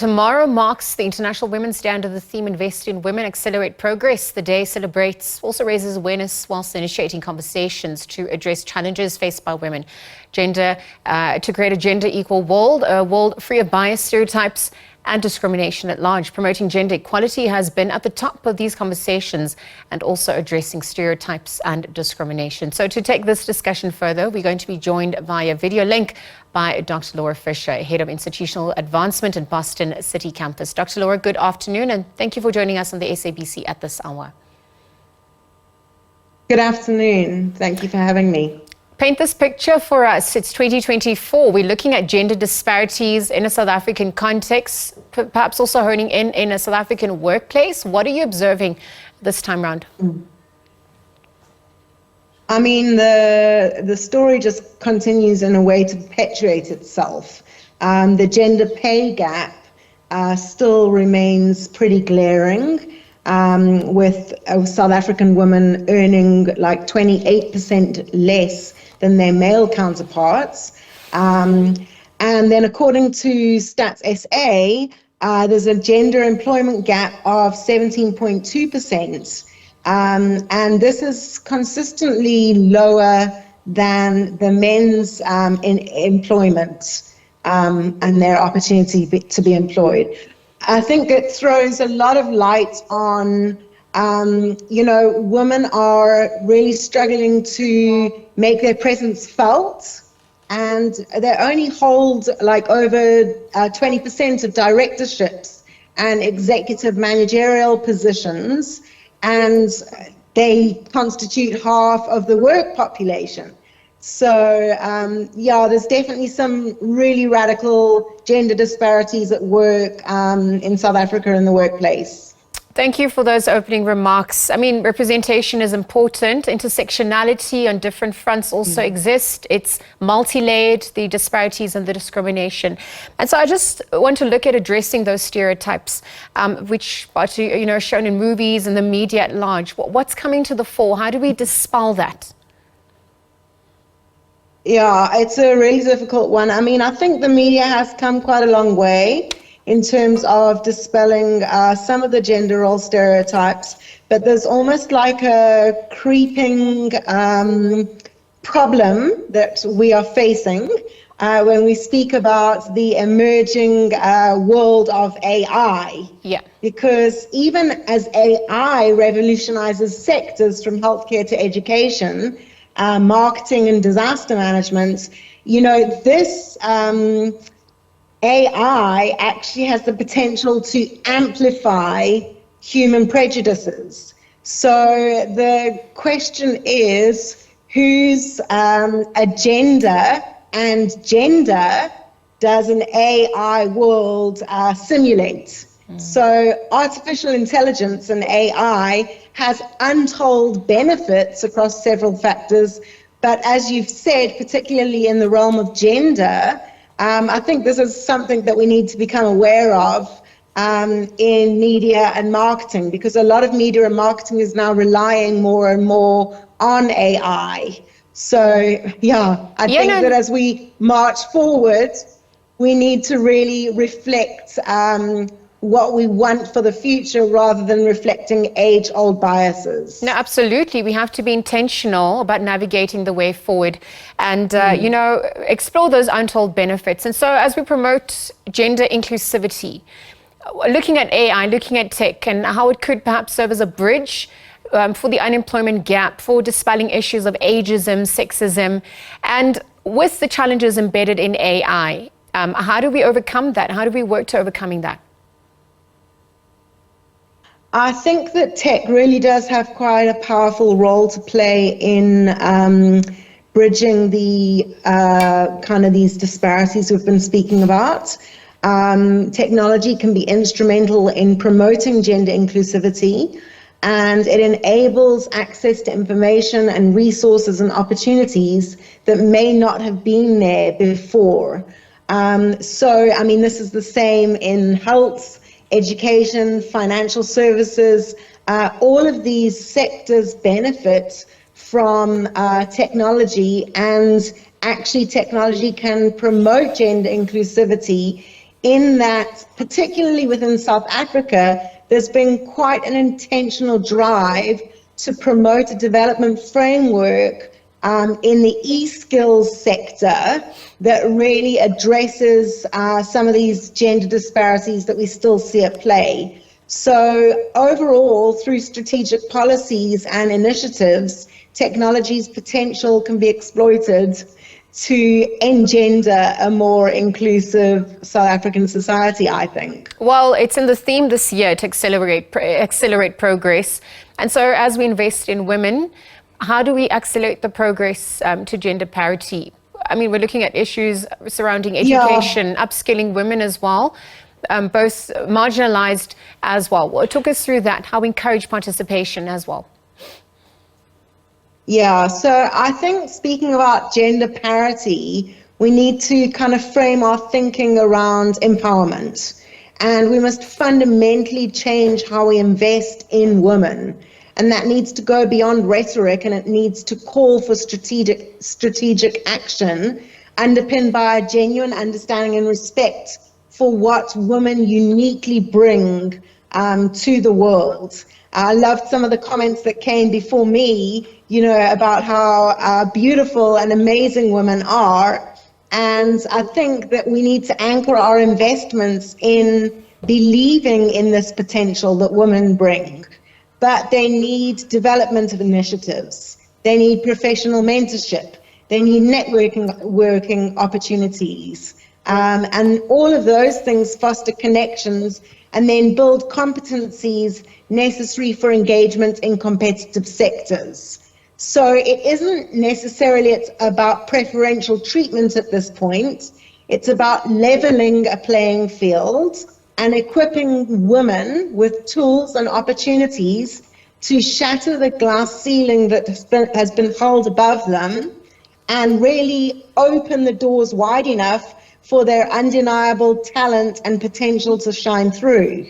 Tomorrow marks the International Women's Day under the theme Invest in Women, Accelerate Progress. The day also raises awareness whilst initiating conversations to address challenges faced by women. To create a gender equal world, a world free of bias, stereotypes and discrimination at large. Promoting gender equality has been at the top of these conversations and also addressing stereotypes and discrimination. So to take this discussion further, we're going to be joined via video link by Dr. Laura Fisher, Head of Institutional Advancement at Boston City Campus. Dr. Laura, good afternoon and thank you for joining us on the SABC at this hour. Good afternoon. Thank you for having me. Paint this picture for us. It's 2024. We're looking at gender disparities in a South African context, perhaps also honing in a South African workplace. What are you observing this time around? I mean, the story just continues in a way to perpetuate itself. The gender pay gap still remains pretty glaring, with South African women earning like 28% less than their male counterparts. And then according to Stats SA, there's a gender employment gap of 17.2%. And this is consistently lower than the men's in employment and their opportunity to be employed. I think it throws a lot of light on, women are really struggling to make their presence felt, and they only hold like over 20% of directorships and executive managerial positions, and they constitute half of the work population. So, there's definitely some really radical gender disparities at work in South Africa in the workplace. Thank you for those opening remarks. I mean, representation is important. Intersectionality on different fronts also exist. It's multi-layered, the disparities and the discrimination. And so I just want to look at addressing those stereotypes, which are shown in movies and the media at large. What's coming to the fore? How do we dispel that? Yeah, it's a really difficult one. I mean, I think the media has come quite a long way in terms of dispelling some of the gender role stereotypes, but there's almost like a creeping problem that we are facing when we speak about the emerging world of AI. Yeah. Because even as AI revolutionizes sectors from healthcare to education, marketing and disaster management, this AI actually has the potential to amplify human prejudices. So the question is, whose agenda and gender does an AI world simulate? So artificial intelligence and AI has untold benefits across several factors, but as you've said, particularly in the realm of gender, I think this is something that we need to become aware of in media and marketing, because a lot of media and marketing is now relying more and more on AI. So, I think that as we march forward, we need to really reflect what we want for the future rather than reflecting age-old biases. No, absolutely. We have to be intentional about navigating the way forward and, explore those untold benefits. And so as we promote gender inclusivity, looking at AI, looking at tech and how it could perhaps serve as a bridge for the unemployment gap, for dispelling issues of ageism, sexism, and with the challenges embedded in AI, how do we overcome that? How do we work to overcoming that? I think that tech really does have quite a powerful role to play in bridging the these disparities we've been speaking about. Technology can be instrumental in promoting gender inclusivity, and it enables access to information and resources and opportunities that may not have been there before. This is the same in health, education, financial services. All of these sectors benefit from technology, and actually technology can promote gender inclusivity in that, particularly within South Africa, there's been quite an intentional drive to promote a development framework in the e-skills sector that really addresses some of these gender disparities that we still see at play. So overall, through strategic policies and initiatives, technology's potential can be exploited to engender a more inclusive South African society, I think. Well, it's in the theme this year to accelerate progress. And so as we invest in women, how do we accelerate the progress to gender parity? I mean, we're looking at issues surrounding education, upskilling women as well, both marginalized as well. Talk us through that, how we encourage participation as well. Yeah, so I think speaking about gender parity, we need to kind of frame our thinking around empowerment. And we must fundamentally change how we invest in women. And that needs to go beyond rhetoric, and it needs to call for strategic action underpinned by a genuine understanding and respect for what women uniquely bring to the world. I loved some of the comments that came before me, about how beautiful and amazing women are. And I think that we need to anchor our investments in believing in this potential that women bring. But they need development of initiatives. They need professional mentorship. They need working opportunities. And all of those things foster connections and then build competencies necessary for engagement in competitive sectors. So it isn't necessarily about preferential treatment at this point. It's about leveling a playing field and equipping women with tools and opportunities to shatter the glass ceiling that has been held above them and really open the doors wide enough for their undeniable talent and potential to shine through.